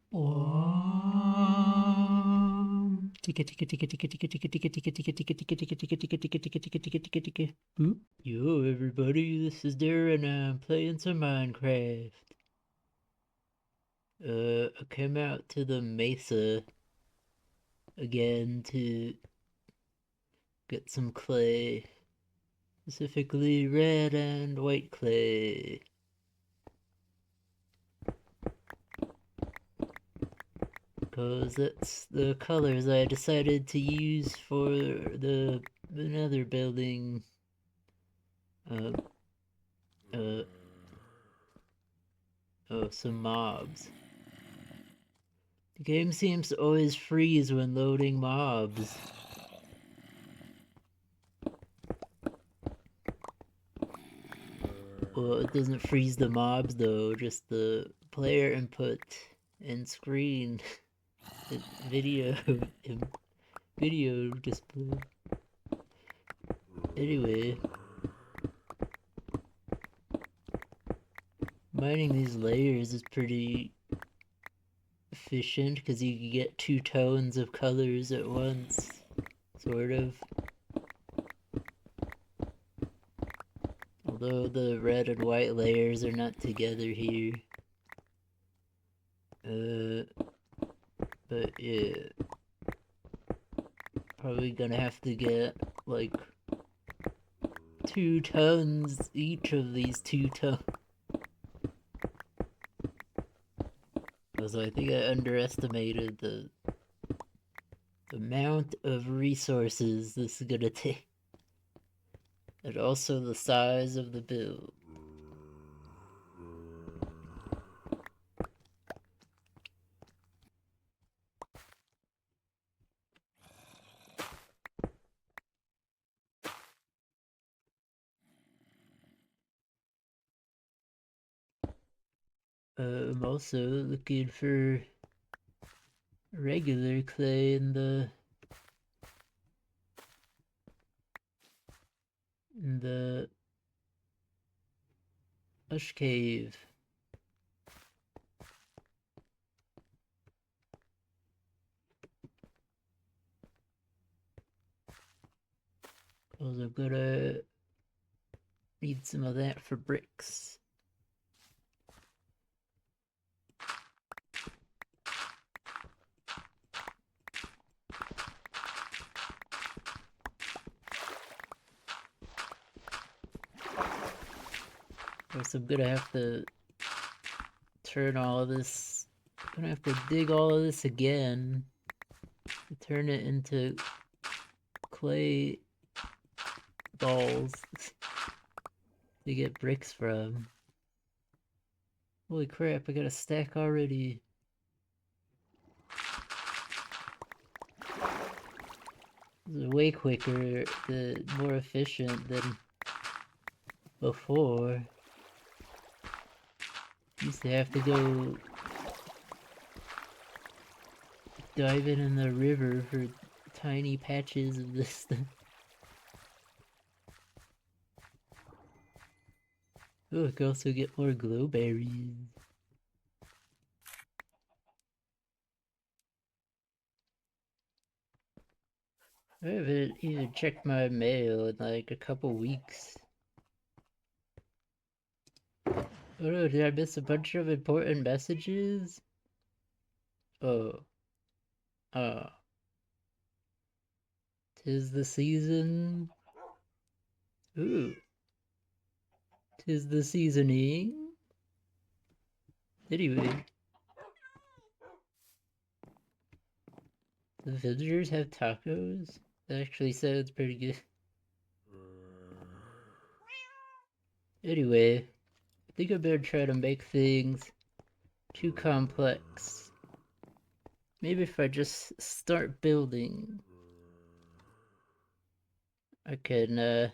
Yo everybody, this is Darren and I'm playing some Minecraft. I came out to the mesa again to get some clay, specifically red and white clay. Because that's the colors I decided to use for the nether building. Some mobs. The game seems to always freeze when loading mobs. Well, it doesn't freeze the mobs though, just the player input and screen video video display. Anyway, mining these layers is pretty efficient because you can get 2 tones of colors at once, sort of. Although the red and white layers are not together here. But yeah. Probably gonna have to get like 2 tons each of these 2 tons. So I think I underestimated the amount of resources this is gonna take. And also the size of the build. I'm also looking for regular clay in the Hush Cave. Cause I'm gonna need some of that for bricks. Course, I'm gonna have to turn all of this. I'm gonna have to dig all of this again to turn it into clay balls to get bricks from. Holy crap, I got a stack already. This is way quicker, more efficient than before. Used to have to go diving in the river for tiny patches of this stuff. Oh, I can also get more glowberries. I haven't even checked my mail in like a couple weeks. Oh no, did I miss a bunch of important messages? Oh. Ah. 'Tis the season. Ooh. 'Tis the seasoning. Anyway. The villagers have tacos? That actually sounds pretty good. Anyway. I think I better try to make things too complex. Maybe if I just start building, I can,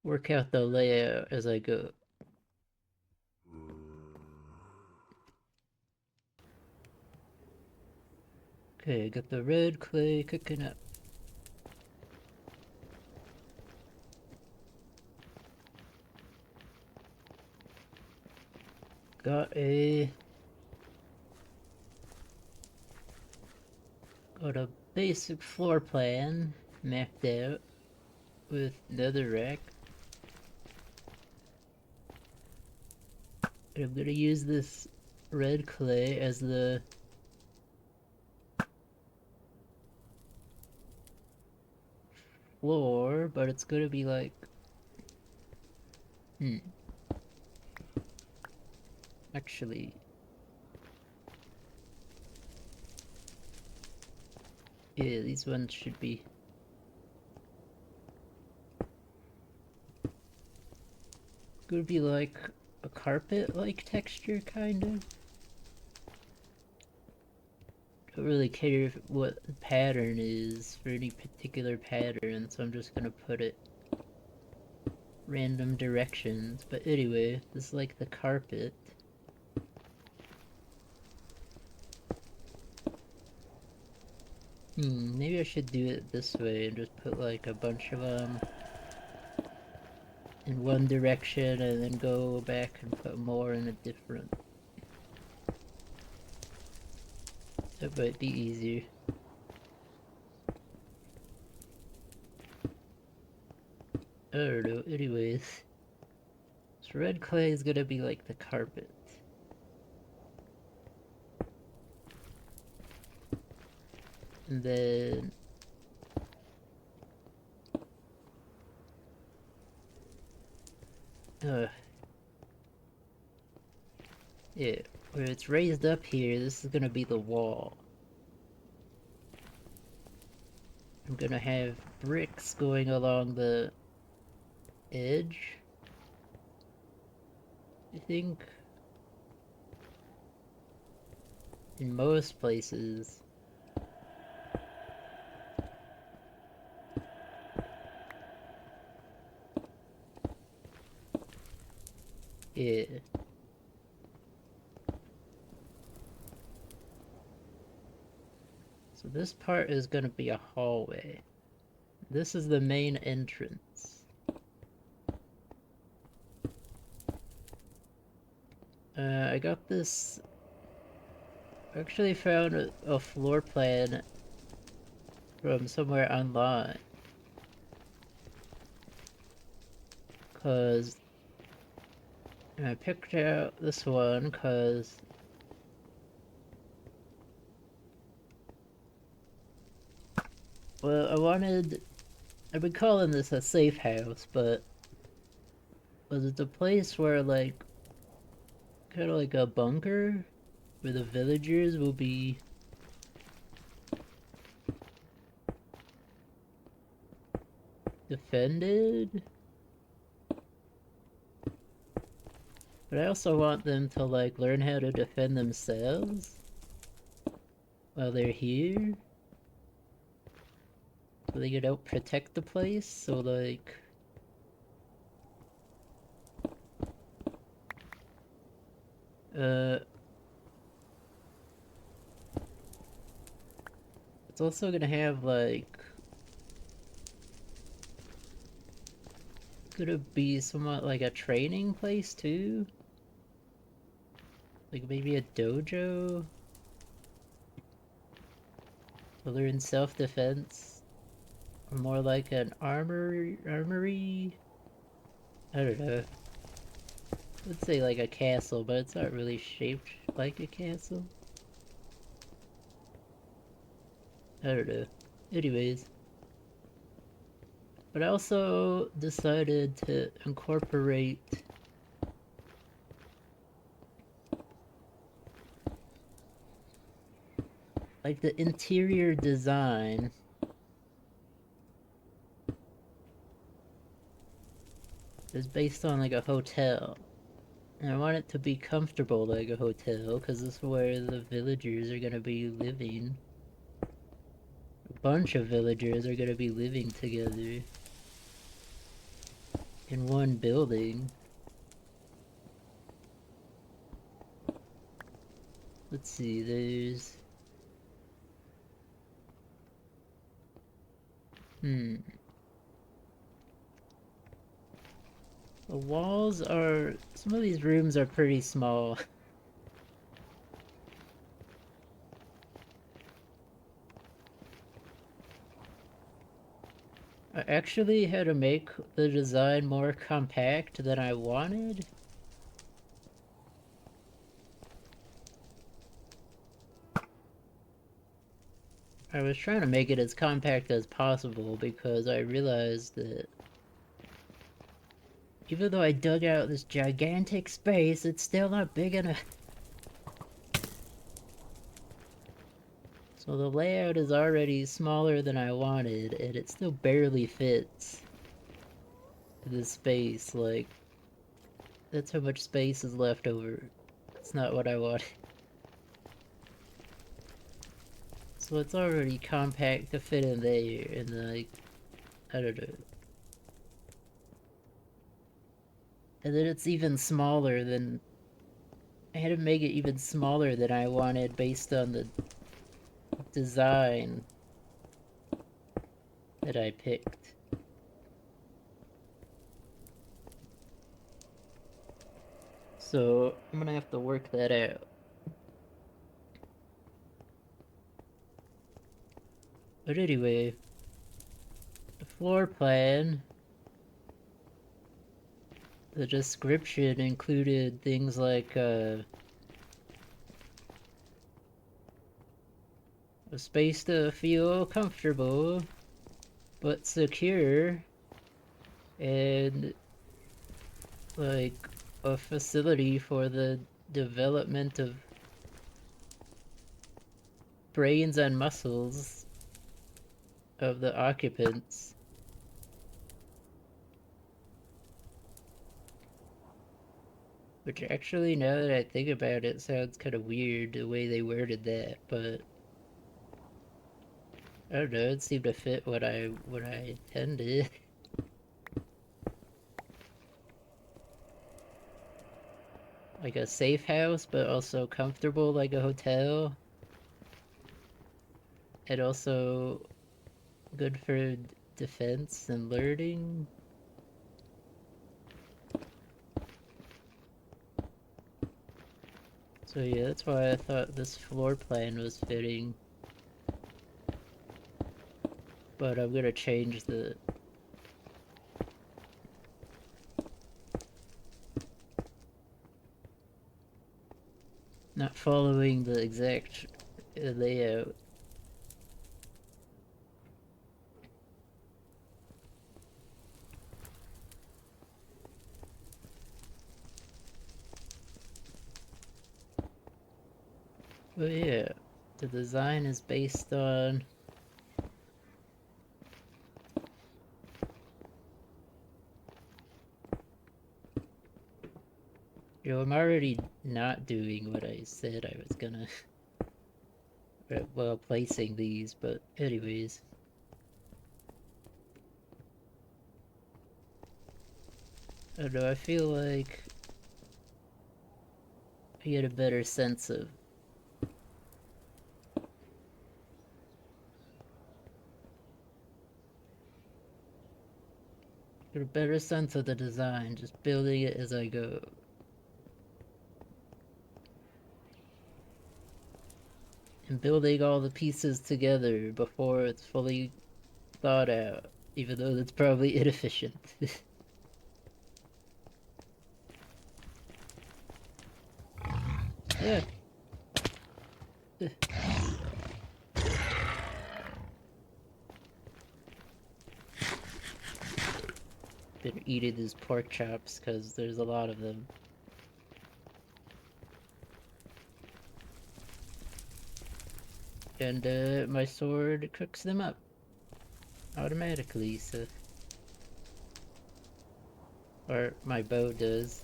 work out the layout as I go. Okay, I got the red clay cooking up. got a basic floor plan mapped out with netherrack. And I'm gonna use this red clay as the floor, but it's gonna be like actually, yeah, these ones should be gonna be like a carpet-like texture, kind of. Don't really care what the pattern is for any particular pattern, so I'm just gonna put it random directions. But anyway, this is like the carpet. Maybe I should do it this way and just put like a bunch of them in one direction and then go back and put more in a different. That might be easier. I don't know, anyways. So red clay is gonna be like the carpet. And then yeah, where it's raised up here, this is gonna be the wall. I'm gonna have bricks going along the edge, I think. In most places. Yeah. So this part is gonna be a hallway. This is the main entrance. I got this... I actually found a floor plan from somewhere online. Cause I picked out this one cause well, I've been calling this a safe house, but was it a place where like kind of like a bunker where the villagers will be defended? But I also want them to like learn how to defend themselves while they're here. So they can help protect the place, so like... It's also gonna have like... Gonna be somewhat like a training place too? Like maybe a dojo? To learn self-defense? Or more like an armory? I don't know. Let's say like a castle, but it's not really shaped like a castle. I don't know. Anyways. But I also decided to incorporate like the interior design is based on like a hotel. And I want it to be comfortable like a hotel, because this is where the villagers are gonna be living. A bunch of villagers are gonna be living together in one building. Let's see, there's... The walls are... Some of these rooms are pretty small. I actually had to make the design more compact than I wanted. I was trying to make it as compact as possible because I realized that even though I dug out this gigantic space, it's still not big enough. So the layout is already smaller than I wanted, and it still barely fits this space. Like, that's how much space is left over. It's not what I wanted. So it's already compact to fit in there, and like, I don't know. And then it's even smaller than... I had to make it even smaller than I wanted based on the design that I picked. So I'm gonna have to work that out. But anyway, the floor plan, the description included things like a space to feel comfortable but secure, and like a facility for the development of brains and muscles of the occupants. Which actually, now that I think about it, sounds kind of weird the way they worded that, but I don't know, it seemed to fit what I intended. Like a safe house, but also comfortable like a hotel. And also good for defense and learning. So yeah, that's why I thought this floor plan was fitting. But I'm gonna change the... not following the exact layout. But yeah, the design is based on... Yo, I'm already not doing what I said I was gonna... well, placing these, but anyways. I don't know, I feel like I get a better sense of... get a better sense of the design, just building it as I go. And building all the pieces together before it's fully thought out, even though that's probably inefficient. Yeah. Been eating these pork chops because there's a lot of them. And my sword cooks them up automatically, so... or my bow does.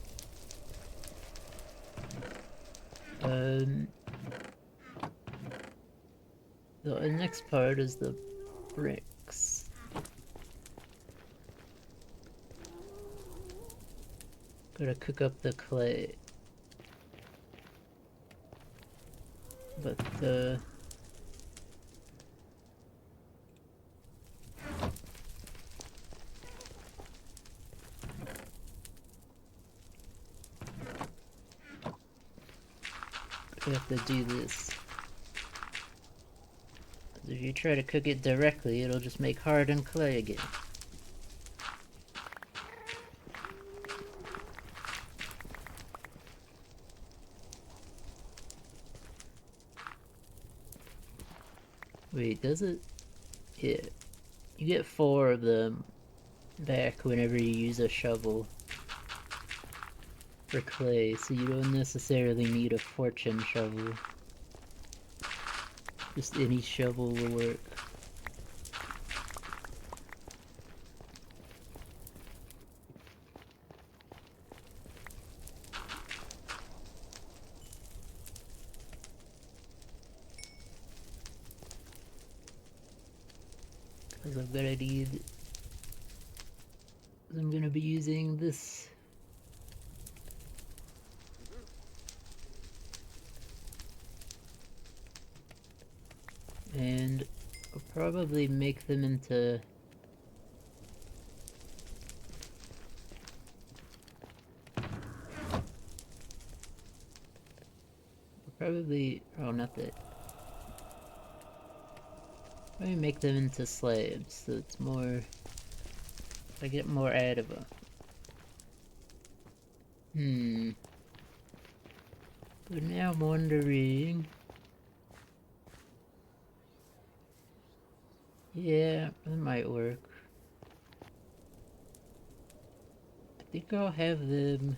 The next part is the bricks. Gotta cook up the clay. But I have to do this. If you try to cook it directly, it'll just make hardened clay again. Wait, does it? Yeah. You get 4 of them back whenever you use a shovel for clay, so you don't necessarily need a fortune shovel. Just any shovel will work. Because I'm gonna be using this. And I'll probably make them into... Probably... Oh, not that. Let me make them into slabs, so it's more... I get more out of them. But now I'm wondering... Yeah, that might work. I think I'll have them...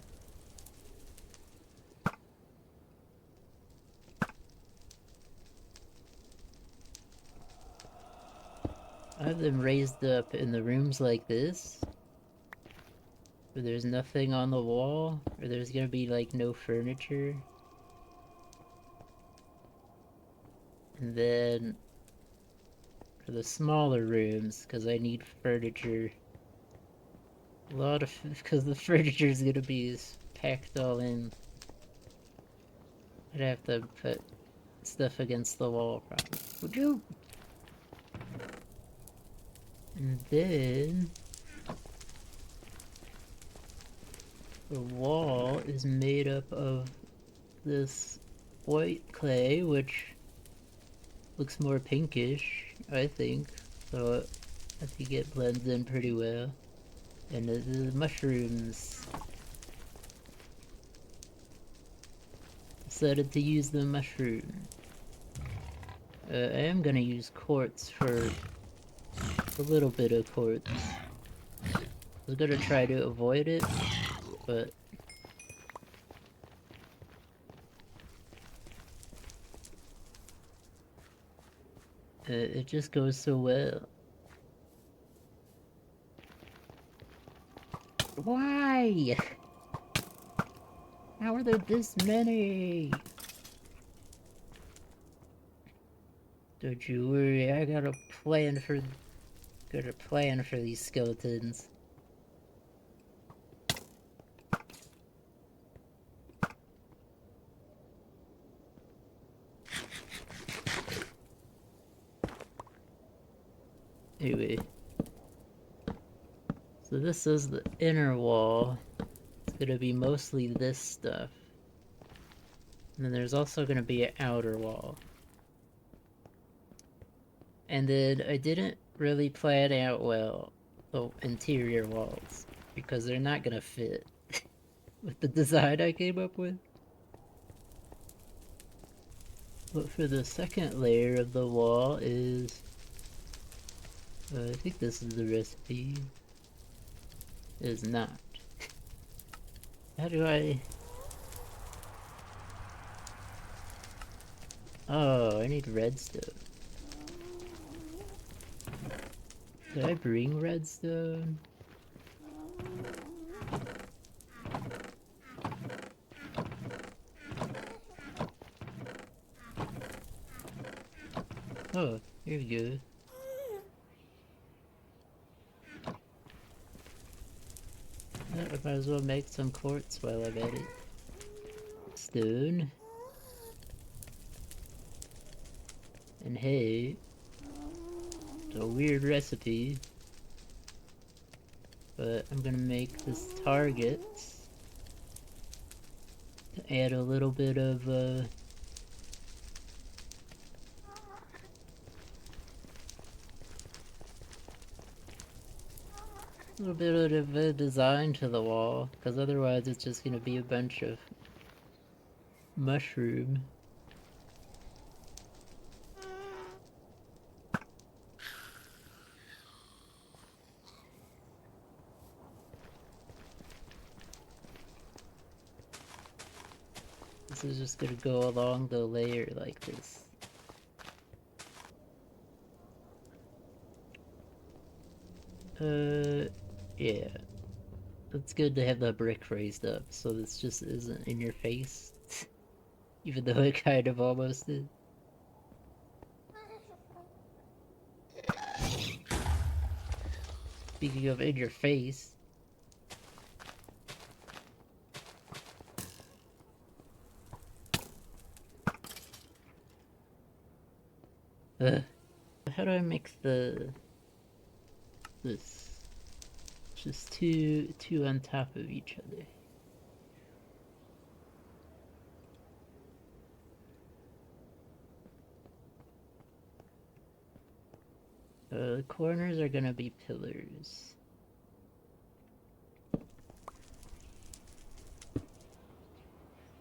I have them raised up in the rooms like this, where there's nothing on the wall, or there's gonna be like no furniture. And then for the smaller rooms, because I need furniture, because the furniture is gonna be packed all in. I'd have to put stuff against the wall probably. Would you? And then the wall is made up of this white clay, which looks more pinkish, I think. So I think it blends in pretty well. And the mushrooms. Decided to use the mushroom. I am gonna use quartz for a little bit of quartz. I was gonna try to avoid it, but it just goes so well. Why? How are there this many? Don't you worry, I got a plan for these skeletons. Anyway, so this is the inner wall. It's gonna be mostly this stuff. And then there's also gonna be an outer wall. And then I didn't really plan out well the interior walls, because they're not gonna fit with the design I came up with. But for the second layer of the wall is... I think this is the recipe. It is not. How do I... Oh, I need redstone. Did I bring redstone? Oh, here we go. I might as well make some quartz while I'm at it. Stone. And hay. It's a weird recipe. But I'm gonna make this targets to add a little bit of a design to the wall, because otherwise it's just gonna be a bunch of mushroom. this is just gonna go along the layer like this. Yeah. It's good to have the brick raised up, so this just isn't in your face. Even though it kind of almost is. Speaking of in your face. How do I make this? Just two on top of each other. The corners are gonna be pillars.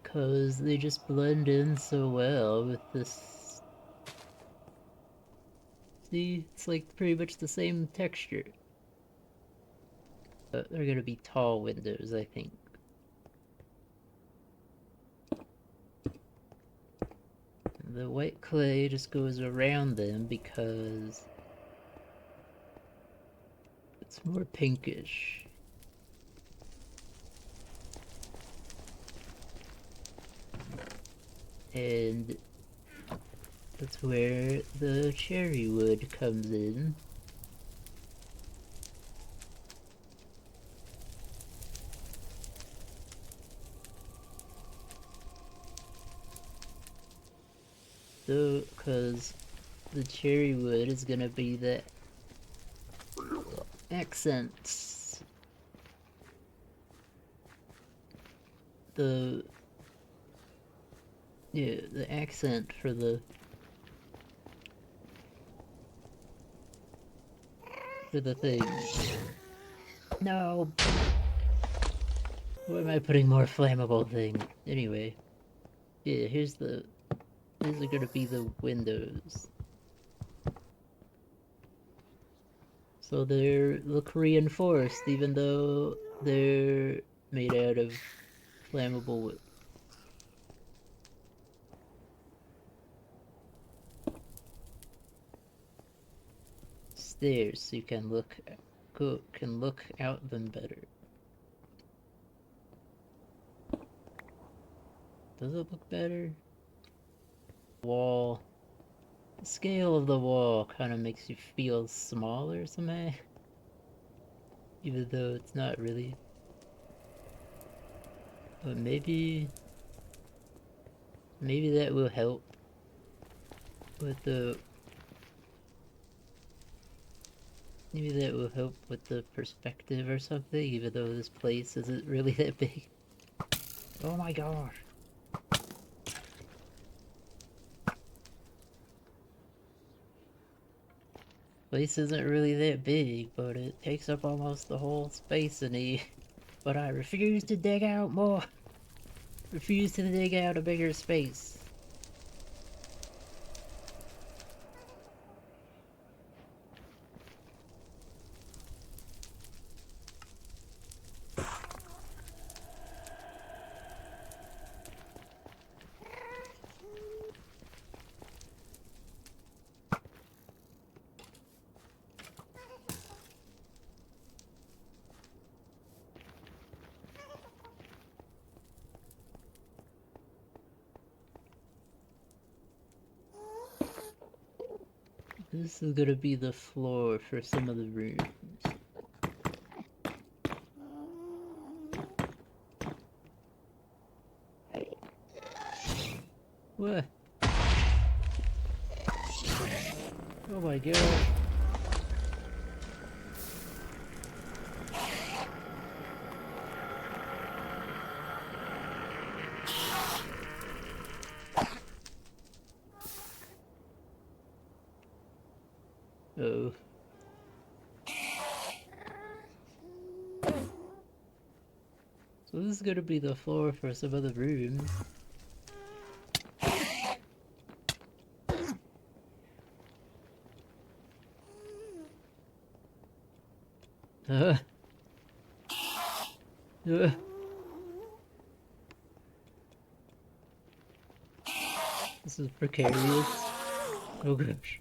Cause they just blend in so well with this. See, it's like pretty much the same texture. But they're gonna be tall windows, I think. The white clay just goes around them because it's more pinkish. And that's where the cherry wood comes in. So, because the cherry wood is gonna be the accents. The accent for the thing. No. Why am I putting more flammable thing? Anyway, yeah, these are gonna be the windows. So they look reinforced, even though they're made out of flammable wood. Stairs, so you can look out them better. Does it look better? Wall. The scale of the wall kind of makes you feel smaller somehow. Even though it's not really. But maybe that will help with the. Maybe that will help with the perspective or something, even though this place isn't really that big. Oh my gosh. Place isn't really that big, but it takes up almost the whole space in here. But I refuse to dig out more. Refuse to dig out a bigger space. This is gonna be the floor for some of the rooms. What? Oh my god. Oh. So this is gonna be the floor for some of the rooms. Uh. Uh. This is precarious. Oh gosh.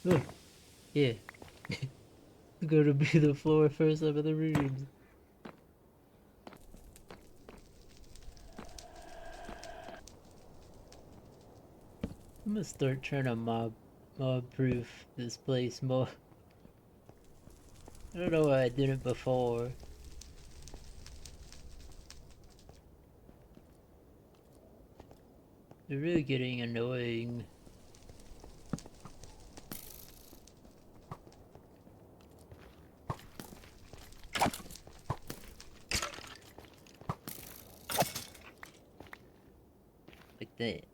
Oh, yeah. It's gonna be the floor first of the rooms. I'm gonna start trying to mob proof this place more. I don't know why I didn't before. They're really getting annoying. Like that.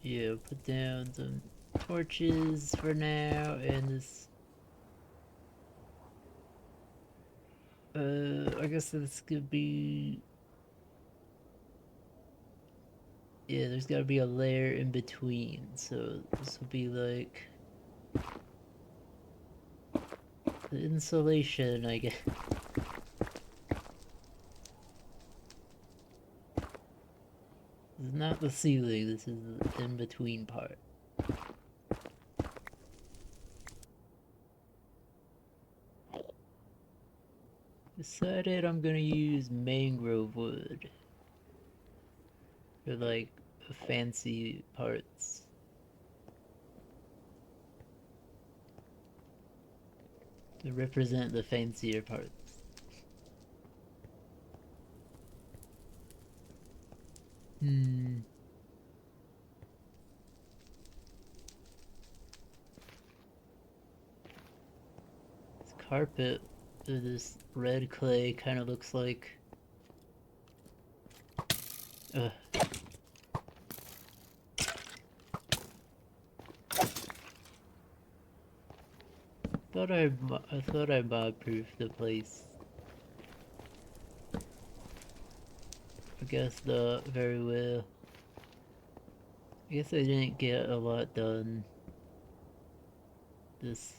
Yeah, put down some torches for now, and this... I guess this could be... Yeah, there's gotta be a layer in between, so this will be like... the insulation, I guess. This is not the ceiling, this is the in-between part. Decided I'm gonna use mangrove wood for like fancy parts. To represent the fancier parts. This carpet, this red clay kind of looks like... Ugh. I thought I mob-proofed the place. I guess not very well. I guess I didn't get a lot done this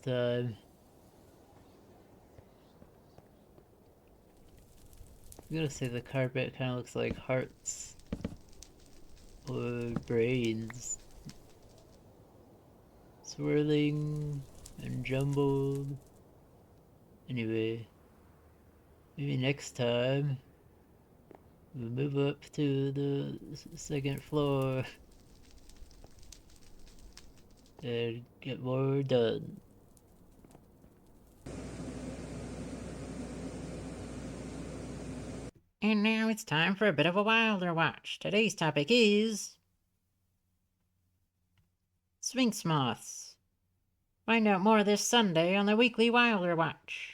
time. I'm gonna say the carpet kind of looks like hearts or brains, swirling and jumbled. Anyway, maybe next time we'll move up to the second floor and get more done. And now it's time for a bit of a Wilder Watch. Today's topic is... Sphinx Moths. Find out more this Sunday on the weekly Wilder Watch.